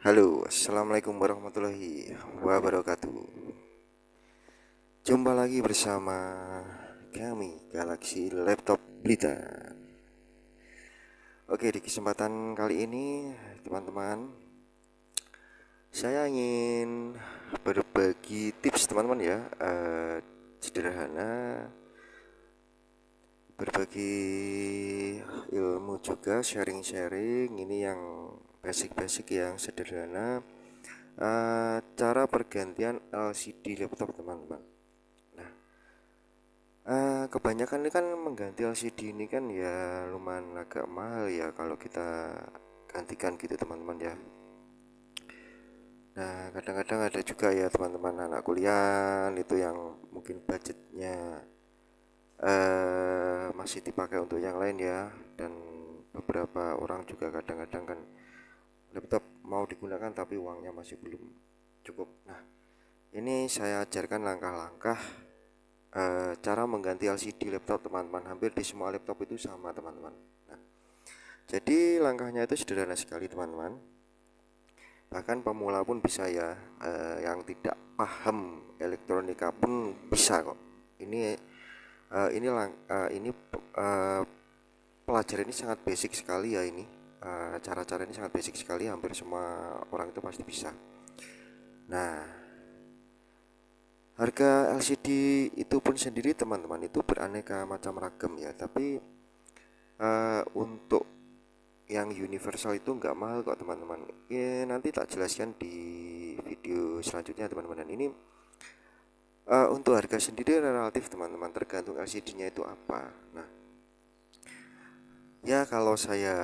Halo, assalamualaikum warahmatullahi wabarakatuh. Jumpa lagi bersama kami Galaxy Laptop Blita. Oke, di kesempatan kali ini, teman-teman, saya ingin berbagi tips teman-teman ya, sederhana, berbagi ilmu juga, sharing-sharing. Ini yang basic-basic yang sederhana. Cara pergantian LCD laptop teman-teman. Nah, kebanyakan ini kan mengganti LCD ini kan ya lumayan agak mahal ya kalau kita gantikan gitu teman-teman ya. Nah, kadang-kadang ada juga ya teman-teman anak kuliah itu yang mungkin budgetnya masih dipakai untuk yang lain ya, dan beberapa orang juga kadang-kadang kan laptop mau digunakan tapi uangnya masih belum cukup. Nah, ini saya ajarkan langkah-langkah cara mengganti LCD laptop teman-teman. Hampir di semua laptop itu sama teman-teman. Nah, jadi langkahnya itu sederhana sekali teman-teman. Bahkan pemula pun bisa ya, yang tidak paham elektronika pun bisa kok. Ini pelajaran ini sangat basic sekali ya ini. Cara-cara ini sangat basic sekali, hampir semua orang itu pasti bisa. Nah, harga LCD itu pun sendiri teman-teman itu beraneka macam ragam ya, tapi untuk yang universal itu nggak mahal kok teman-teman. Ya, nanti tak jelaskan di video selanjutnya teman-teman. Dan ini untuk harga sendiri relatif teman-teman, tergantung LCD-nya itu apa. Nah, ya kalau saya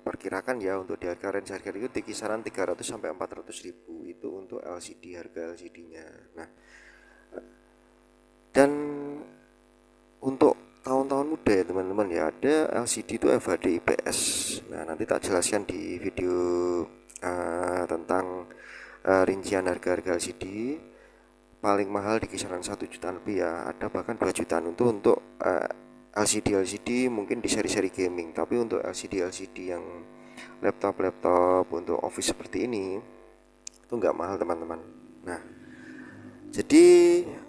perkirakan ya untuk di harga itu di kisaran 300 sampai 400 ribu itu untuk LCD, harga LCD-nya. Nah, dan untuk tahun-tahun muda ya teman-teman ya, ada LCD itu FHD IPS. Nah, nanti tak jelaskan di video tentang rincian harga-harga LCD. Paling mahal di kisaran 1 jutaan lebih ya, ada bahkan 2 jutaan untuk LCD mungkin di seri-seri gaming. Tapi untuk LCD yang laptop untuk office seperti ini itu nggak mahal teman-teman. Nah, jadi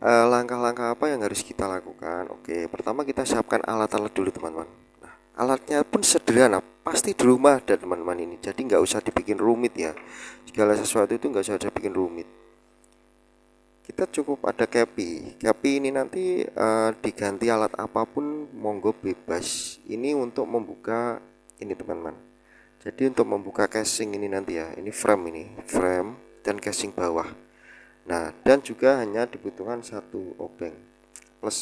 langkah-langkah apa yang harus kita lakukan? Oke, pertama kita siapkan alat-alat dulu teman-teman. Nah, alatnya pun sederhana, pasti di rumah ada teman-teman ini. Jadi nggak usah dibikin rumit ya. Segala sesuatu itu nggak usah dibikin rumit. Kita cukup ada CAPI. CAPI ini nanti diganti alat apapun monggo bebas. Ini untuk membuka ini teman-teman. Jadi untuk membuka casing ini nanti ya, ini frame dan casing bawah. Nah, dan juga hanya dibutuhkan satu obeng plus,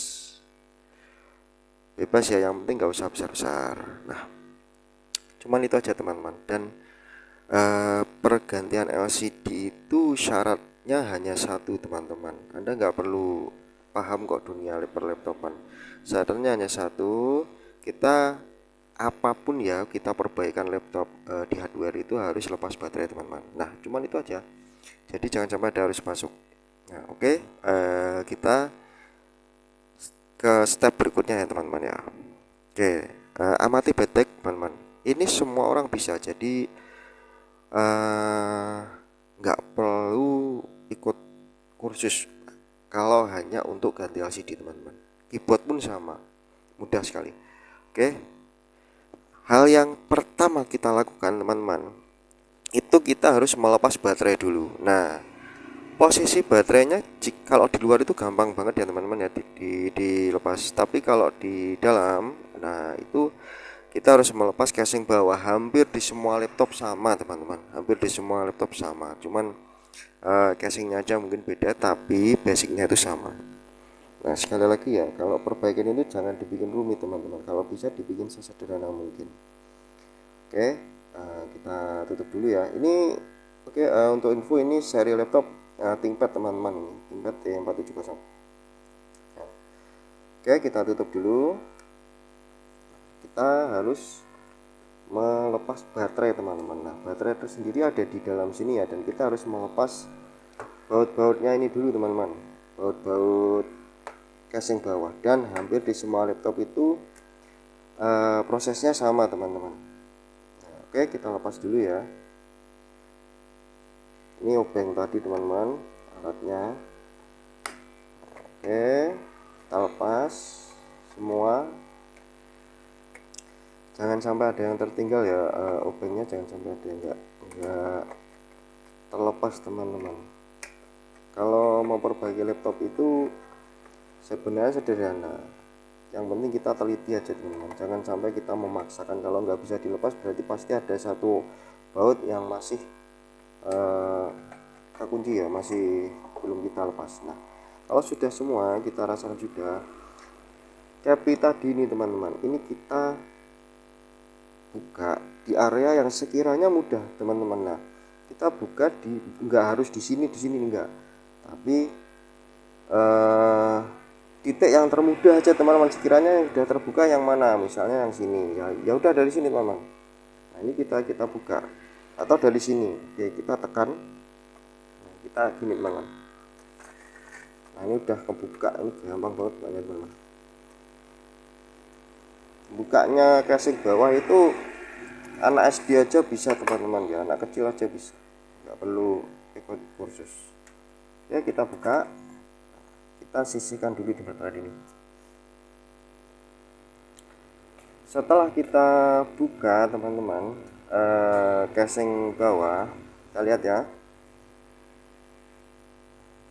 bebas ya, yang penting nggak usah besar-besar. Nah, cuman itu aja teman-teman. Dan pergantian LCD itu syaratnya hanya satu teman-teman. Anda nggak perlu paham kok dunia laptopan. Syaratnya hanya satu, kita apapun ya kita perbaikan laptop di hardware itu harus lepas baterai teman-teman. Nah, cuman itu aja. Jadi jangan sampai ada harus masuk. Nah, oke, kita ke step berikutnya ya teman-teman ya. Oke, amati baterai teman-teman. Ini semua orang bisa, jadi eh, nggak perlu ikut kursus kalau hanya untuk ganti LCD teman-teman. Keyboard pun sama, mudah sekali. Oke, hal yang pertama kita lakukan teman-teman, itu kita harus melepas baterai dulu. Nah, posisi baterainya kalau di luar itu gampang banget ya teman-teman ya, dilepas. Tapi kalau di dalam, nah itu kita harus melepas casing bawah. Hampir di semua laptop sama teman-teman, hampir di semua laptop sama. Cuman casingnya aja mungkin beda, tapi basicnya itu sama. Nah, sekali lagi ya, kalau perbaikan itu jangan dibikin rumit teman-teman, kalau bisa dibikin sesederhana mungkin. Oke, kita tutup dulu ya ini. Oke, untuk info ini seri laptop ThinkPad teman-teman, ini ThinkPad T470. Oke, kita tutup dulu. Kita harus melepas baterai teman-teman. Nah, baterai itu sendiri ada di dalam sini ya, dan kita harus melepas baut-bautnya ini dulu teman-teman, baut-baut casing bawah. Dan hampir di semua laptop itu prosesnya sama teman-teman. Nah, oke, kita lepas dulu ya. Ini obeng tadi teman-teman alatnya. Oke, kita lepas semua, jangan sampai ada yang tertinggal ya, obengnya jangan sampai ada yang enggak terlepas teman-teman. Kalau mau perbaiki laptop itu sebenarnya sederhana, yang penting kita teliti aja teman-teman, jangan sampai kita memaksakan. Kalau nggak bisa dilepas berarti pasti ada satu baut yang masih kekunci ya, masih belum kita lepas. Nah, kalau sudah semua kita rasakan sudah capi tadi ini teman-teman, ini kita buka di area yang sekiranya mudah teman-teman. Nah, kita buka di, nggak harus di sini enggak, tapi titik yang termudah aja teman-teman. Sekiranya yang sudah terbuka yang mana, misalnya yang sini ya, ya udah dari sini teman-teman. Nah, ini kita buka, atau dari sini. Oke, kita tekan. Nah, kita gini teman-teman. Nah, ini udah kebuka, ini gampang banget teman-teman. Bukanya casing bawah itu anak SD aja bisa teman-teman ya, anak kecil aja bisa, nggak perlu ikut kursus ya. Kita buka, kita sisihkan dulu di bagian ini. Setelah kita buka teman-teman, casing bawah, kita lihat ya,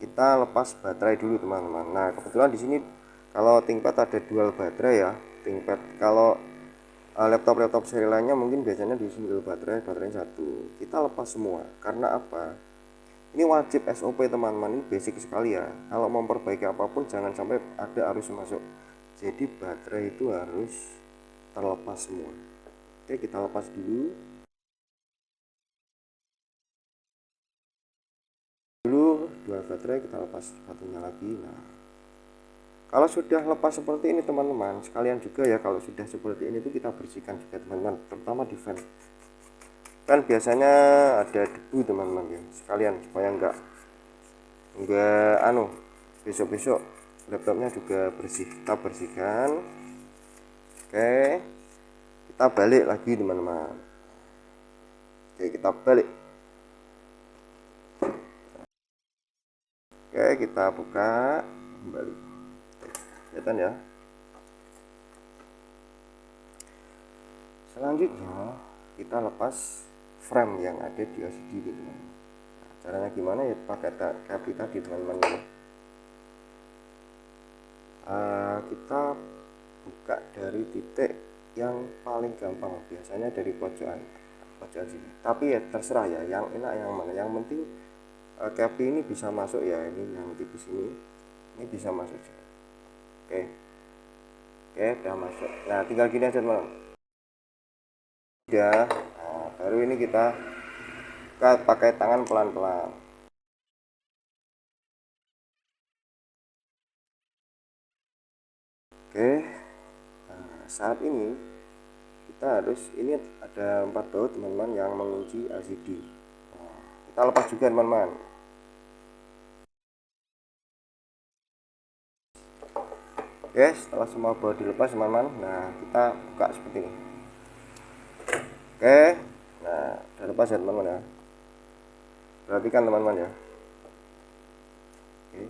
kita lepas baterai dulu teman-teman. Nah, kebetulan di sini kalau ThinkPad ada dual baterai ya. ThinkPad kalau laptop seri lainnya mungkin biasanya di single baterai satu. Kita lepas semua karena apa? Ini wajib SOP teman-teman, ini basic sekali ya. Kalau memperbaiki apapun jangan sampai ada arus masuk, jadi baterai itu harus terlepas semua. Oke, kita lepas dulu dua baterai, kita lepas satunya lagi. Nah, kalau sudah lepas seperti ini teman-teman sekalian juga ya, kalau sudah seperti ini tuh kita bersihkan juga teman-teman, terutama di fan. Kan biasanya ada debu teman-teman ya, sekalian supaya enggak besok-besok laptopnya juga bersih. Kita bersihkan. Oke, kita balik lagi teman-teman. Oke, kita balik. Oke, kita buka kembali. Kelihatan ya. Selanjutnya kita lepas frame yang ada di LCD teman-teman. Nah, caranya gimana ya, pakai capi tadi teman-teman. Kita buka dari titik yang paling gampang, biasanya dari pojokan sini, tapi ya terserah ya, yang enak yang mana. Yang penting capi ini bisa masuk ya, ini yang tipis ini bisa masuk. Oke, udah masuk. Nah, tinggal gini aja teman. Udah, nah, baru ini kita pakai tangan pelan-pelan. Oke, nah, saat ini kita harus, ini ada 4 baut teman-teman yang mengunci LCD. Nah, kita lepas juga teman-teman. Oke, setelah semua baut dilepas teman-teman, nah kita buka seperti ini. Oke, nah udah lepas ya teman-teman ya, perhatikan teman-teman ya. Oke.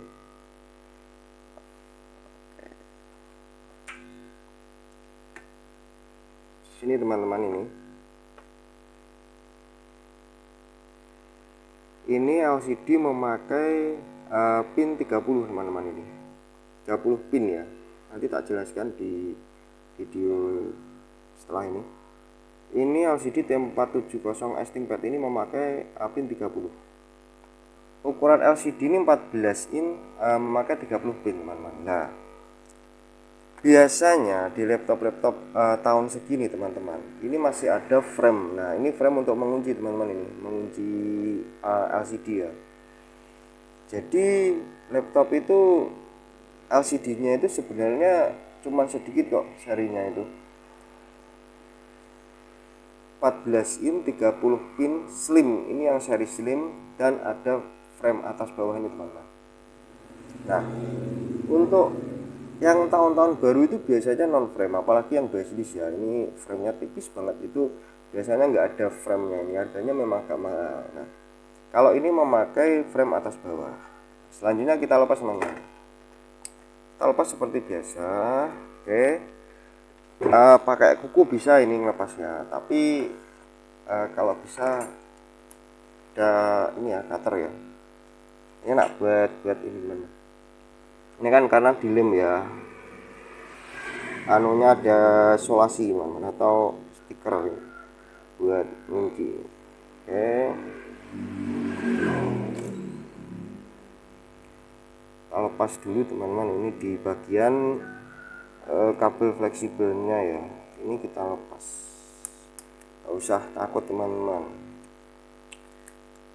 Sini teman-teman, ini LCD memakai pin 30 teman-teman, ini 30 pin ya, nanti tak jelaskan di video setelah ini. Ini LCD T470S ThinkPad ini memakai pin 30. Ukuran LCD ini 14 in, memakai 30 pin teman-teman. Nah, biasanya di laptop tahun segini teman-teman, ini masih ada frame. Nah, ini frame untuk mengunci teman-teman, ini mengunci LCD ya. Jadi laptop itu LCD-nya itu sebenarnya cuma sedikit kok, serinya itu 14 in 30 pin slim, ini yang seri slim, dan ada frame atas bawah ini teman-teman. Nah, untuk yang tahun-tahun baru itu biasanya non frame, apalagi yang based ya, ini framenya tipis banget, itu biasanya nggak ada framenya, ini harganya memang agak mahal. Nah, Kalau ini memakai frame atas bawah. Selanjutnya kita lepas teman-teman. Kita lepas seperti biasa. Oke. Pakai kuku bisa ini ngelepasnya, tapi kalau bisa ada ini ya, cutter ya. Ini enak buat ini teman. Ini kan karena dilem ya, anunya ada solasi teman atau stiker ini buat ngunci. Oke, kita lepas dulu teman-teman. Ini di bagian kabel fleksibelnya ya, ini kita lepas. Gak usah takut teman-teman,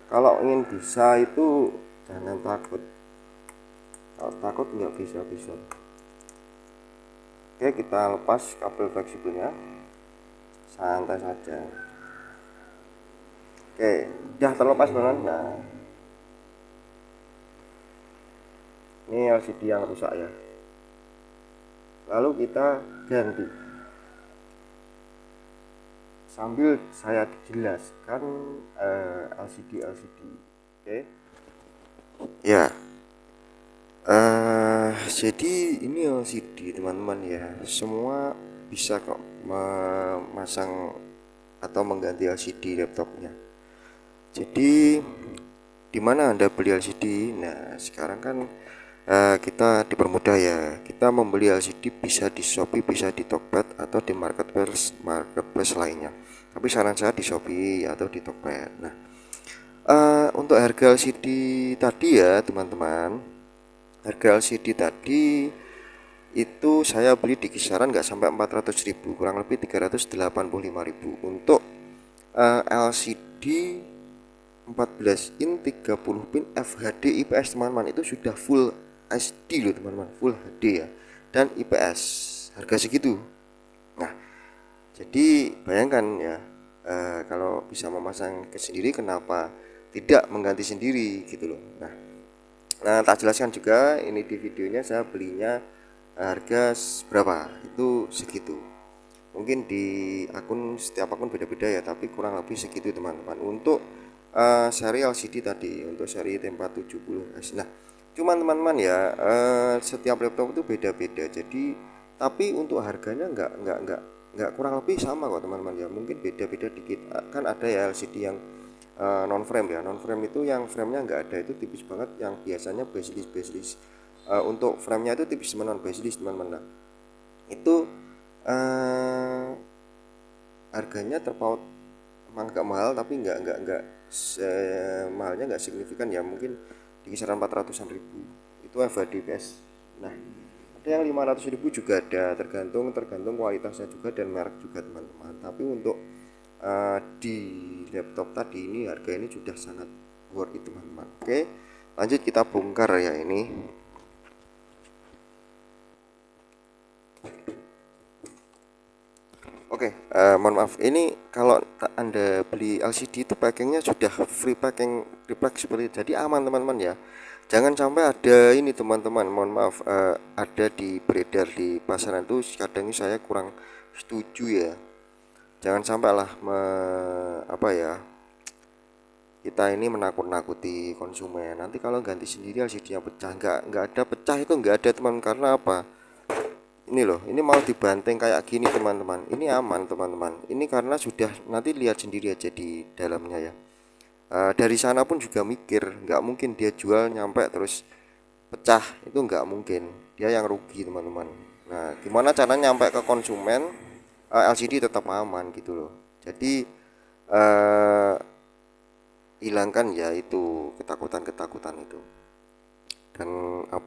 kalau ingin bisa itu jangan takut. Kalau takut nggak bisa. Oke, kita lepas kabel fleksibelnya, santai saja. Oke, udah terlepas teman-teman. Nah, ini LCD yang rusak ya, lalu kita ganti sambil saya jelaskan LCD. Oke ya, jadi ini LCD teman-teman ya, semua bisa kok memasang atau mengganti LCD laptopnya. Jadi dimana Anda beli LCD? Nah sekarang kan kita dipermudah ya, kita membeli LCD bisa di Shopee, bisa di Tokped atau di marketplace lainnya, tapi saran saya di Shopee atau di Tokped. Nah untuk harga LCD tadi ya teman-teman, harga LCD tadi itu saya beli di kisaran nggak sampai 400.000, kurang lebih 385.000 untuk LCD 14 in 30 pin FHD IPS teman-teman. Itu sudah full HD loh teman-teman, full HD ya, dan IPS, harga segitu. Nah jadi bayangkan ya, kalau bisa memasang ke sendiri, kenapa tidak mengganti sendiri gitu loh. Nah tak jelaskan juga ini di videonya, saya belinya harga berapa itu segitu. Mungkin di akun, setiap akun beda-beda ya, tapi kurang lebih segitu teman-teman untuk seri LCD tadi, untuk seri T470S. Nah cuman teman-teman ya, setiap laptop itu beda-beda, jadi tapi untuk harganya nggak kurang lebih sama kok teman-teman ya, mungkin beda-beda dikit. Kan ada ya LCD yang non frame ya, non frame itu yang framenya nggak ada, itu tipis banget, yang biasanya baseless. Untuk framenya itu tipis teman-teman, baseless teman-teman. Nah itu harganya terpaut emang agak mahal, tapi nggak mahalnya nggak signifikan ya, mungkin di kisaran 400-an ribu itu FHD PS. Nah ada yang 500.000 juga ada, tergantung kualitasnya juga dan merek juga teman-teman. Tapi untuk di laptop tadi ini, harga ini sudah sangat worth it teman-teman. Oke lanjut, kita bongkar ya ini. Oke, mohon maaf, ini kalau Anda beli LCD itu packingnya sudah free packing, repack seperti itu, jadi aman teman-teman ya. Jangan sampai ada ini teman-teman, mohon maaf, ada di beredar di pasaran itu, kadang saya kurang setuju ya. Jangan sampailah apa ya, kita ini menakut-nakuti konsumen. Nanti kalau ganti sendiri LCD-nya pecah, nggak ada pecah itu, nggak ada teman. Karena apa? Ini loh, ini mau dibanting kayak gini teman-teman, ini aman teman-teman. Ini karena sudah, nanti lihat sendiri aja di dalamnya ya. Dari sana pun juga mikir, nggak mungkin dia jual nyampe terus pecah, itu nggak mungkin, dia yang rugi teman-teman. Nah gimana caranya nyampe ke konsumen, LCD tetap aman gitu loh. Jadi hilangkan ya itu ketakutan itu. Dan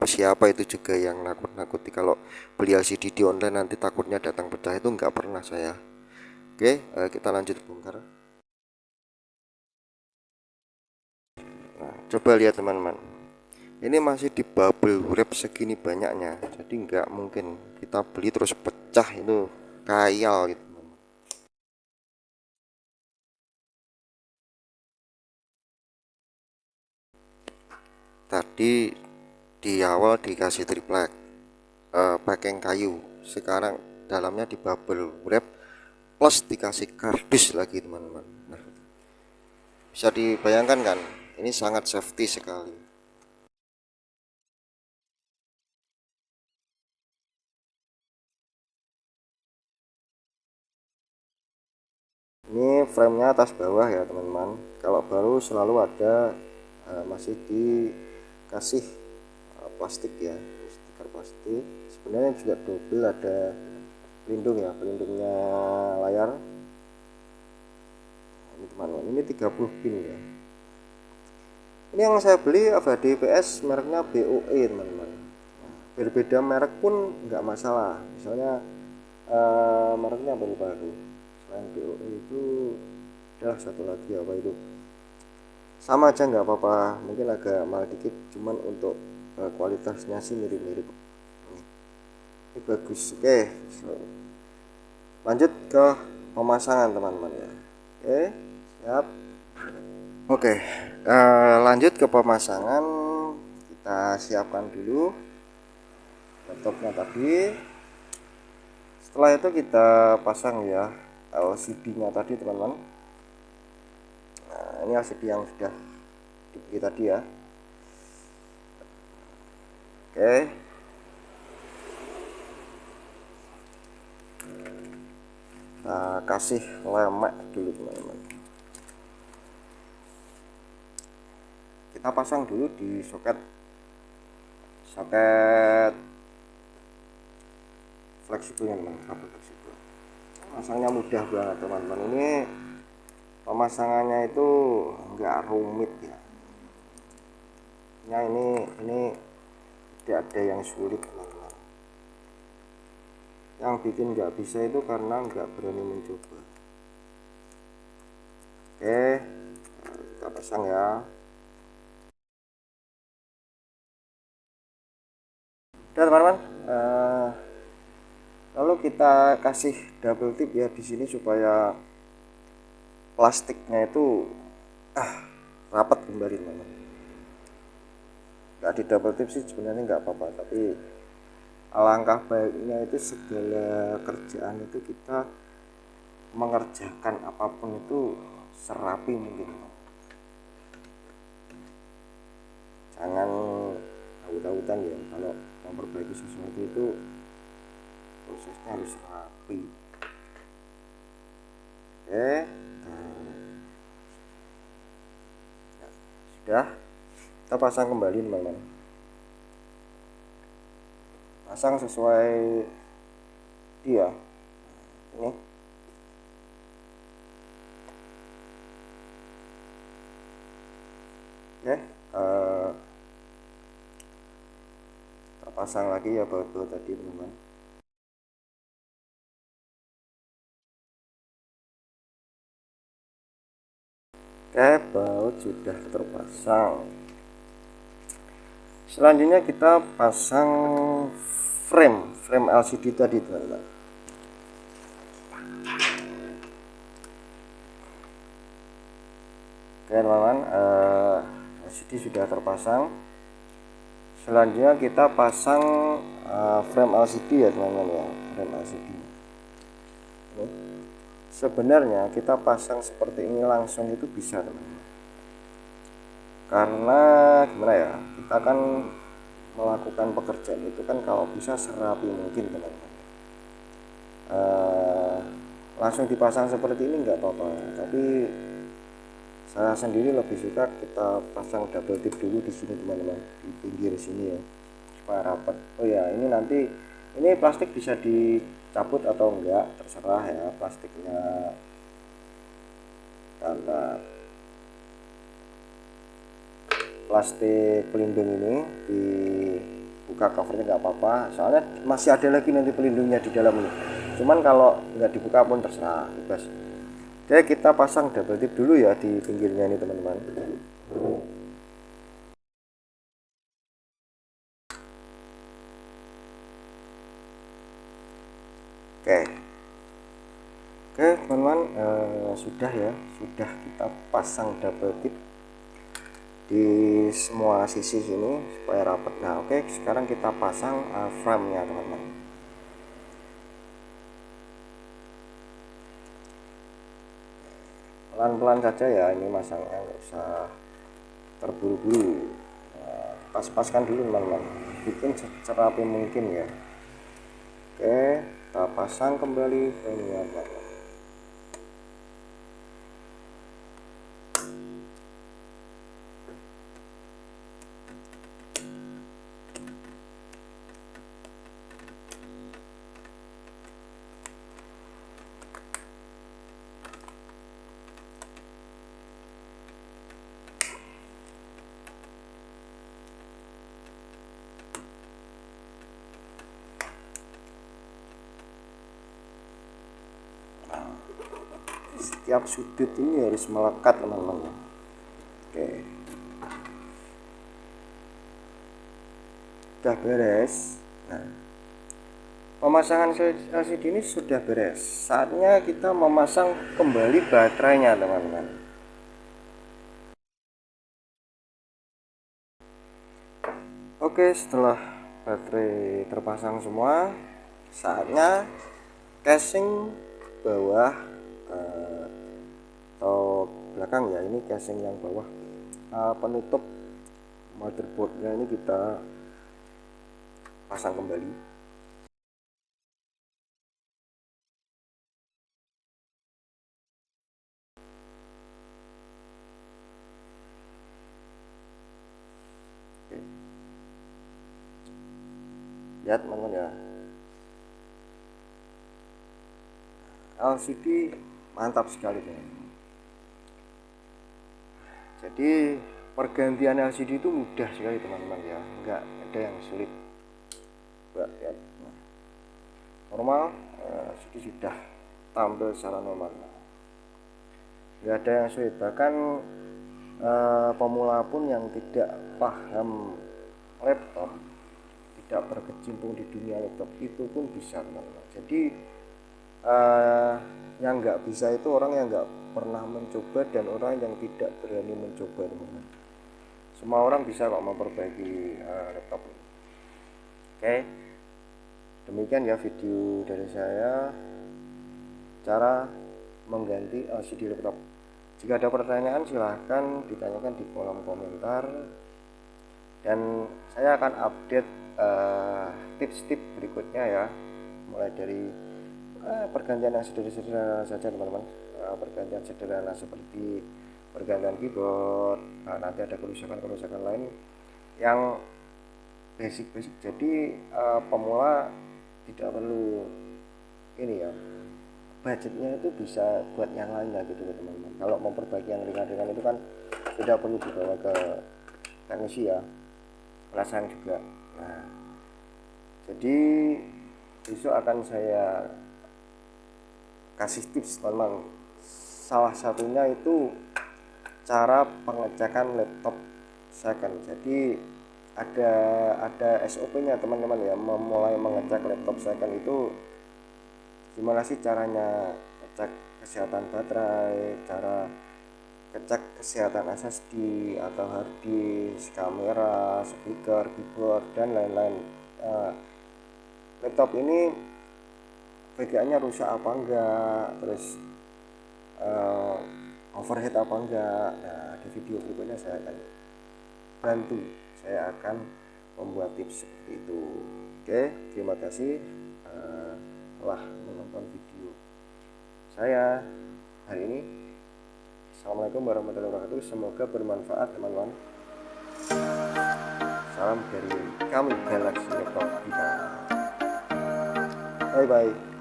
siapa itu juga yang nakut-nakuti kalau beli LCD di online nanti takutnya datang pecah, itu nggak pernah saya. Oke, kita lanjut bongkar. Nah, coba lihat teman-teman, ini masih di bubble wrap segini banyaknya, jadi nggak mungkin kita beli terus pecah, itu kayal gitu. Tadi di awal dikasih triplek, packing kayu, sekarang dalamnya di bubble wrap plus dikasih kardus lagi teman-teman. Nah bisa dibayangkan kan, Ini sangat safety sekali. Ini framenya atas bawah ya teman-teman. Kalau baru selalu ada masih dikasih plastik ya, stiker plastik. Sebenarnya juga double, ada pelindung ya, pelindungnya layar. Ini teman-teman, ini 30 pin ya. Ini yang saya beli FHD IPS mereknya BOE teman-teman. Berbeda merek pun nggak masalah, misalnya mereknya apa lupa aku, selain BOE itu adalah satu lagi apa itu, sama aja nggak apa-apa, mungkin agak mahal dikit, cuman untuk kualitasnya sih mirip-mirip. Ini bagus. Oke, so, lanjut ke pemasangan teman-teman ya. Oke, siap. Oke, lanjut ke pemasangan. Kita siapkan dulu laptopnya tadi. Setelah itu kita pasang ya LCD-nya tadi teman-teman. Nah, ini LCD yang sudah dibeli tadi ya. Oke, kita kasih lemak dulu teman-teman. Kita pasang dulu di soket fleksibelnya teman, kabel fleksibel. Pasangnya mudah banget teman-teman. Ini pemasangannya itu enggak rumit ya. Ini tidak ada yang sulit teman-teman. Yang bikin nggak bisa itu karena nggak berani mencoba. Oke, kita pasang ya. Dan teman-teman, lalu kita kasih double tip ya di sini supaya plastiknya itu rapat kembali teman-teman. Nggak di double tip sih sebenarnya nggak apa-apa, tapi alangkah baiknya itu segala kerjaan itu kita mengerjakan apapun itu serapi mungkin. Jangan tahu-tahuan ya, kalau memperbaiki sesuatu itu prosesnya harus rapi. Oke, ya, sudah, kita pasang kembali teman-teman. Pasang sesuai dia ini. Oke, kita pasang lagi ya baut-baut tadi teman-teman. Oke, baut sudah terpasang. Selanjutnya kita pasang frame LCD tadi teman-teman. Oke teman-teman, LCD sudah terpasang. Selanjutnya kita pasang frame LCD ya teman-teman ya, frame LCD. Sebenarnya kita pasang seperti ini langsung itu bisa teman-teman, karena gimana ya, kita kan melakukan pekerjaan itu kan kalau bisa serapi mungkin teman-teman. Langsung dipasang seperti ini nggak apa-apa, tapi saya sendiri lebih suka kita pasang double tip dulu di sini teman-teman, di pinggir sini ya, supaya rapat. Oh ya, ini nanti ini plastik bisa dicabut atau enggak terserah ya, plastiknya. Karena plastik pelindung ini dibuka covernya nggak apa-apa, soalnya masih ada lagi nanti pelindungnya di dalam ini, cuman kalau nggak dibuka pun terserah, bebas. Oke, kita pasang double tip dulu ya di pinggirnya ini teman-teman. Oke, oke teman-teman, sudah ya, sudah kita pasang double tip di semua sisi sini supaya rapat. Nah oke, sekarang kita pasang frame nya teman-teman. Pelan-pelan saja ya, ini masangnya nggak usah terburu-buru. Pas-paskan dulu teman-teman, bikin serapi mungkin ya. Oke, kita pasang kembali filmnya teman-teman. Setiap sudut ini harus melekat teman-teman. Oke, sudah beres. Nah, pemasangan LCD ini sudah beres. Saatnya kita memasang kembali baterainya teman-teman. Oke, setelah baterai terpasang semua, saatnya casing bawah atau belakang ya, ini casing yang bawah penutup motherboardnya ini kita pasang kembali. Oke. Lihat teman-teman ya, LCD mantap sekali teman-teman. Jadi pergantian LCD itu mudah sekali teman-teman ya, nggak ada yang sulit. Ya, normal, LCD sudah tampil secara normal, nggak ada yang sulit. Bahkan pemula pun yang tidak paham laptop, tidak berkecimpung di dunia laptop itu pun bisa teman-teman. Jadi yang nggak bisa itu orang yang nggak pernah mencoba dan orang yang tidak berani mencoba teman-teman. Semua orang bisa kok memperbaiki laptop ini. Oke, demikian ya video dari saya, cara mengganti LCD laptop. Jika ada pertanyaan silahkan ditanyakan di kolom komentar, dan saya akan update tips-tips berikutnya ya, mulai dari pergantian yang sederhana saja teman-teman. Pergantian sederhana seperti pergantian keyboard, nanti ada kerusakan-kerusakan lain yang basic-basic. Jadi pemula tidak perlu ini ya, budgetnya itu bisa buat yang lain lah gitu teman-teman. Kalau memperbaiki yang ringan-ringan itu kan tidak perlu dibawa ke teknisi ya, perasaan juga. Nah, jadi besok akan saya kasih tips teman-teman. Salah satunya itu cara pengecekan laptop second. Jadi ada SOP-nya teman-teman ya, memulai mengecek laptop second itu gimana sih caranya cek kesehatan baterai, cara cek kesehatan SSD atau hard disk, kamera, speaker, keyboard dan lain-lain. Laptop ini VGA-nya rusak apa enggak, terus overheat apa enggak. Nah, di video berikutnya saya akan bantu, saya akan membuat tips seperti itu. Oke, terima kasih telah menonton video saya hari ini. Assalamualaikum warahmatullahi wabarakatuh, semoga bermanfaat teman-teman. Salam dari kami Galaxy Laptop kita. Bye bye.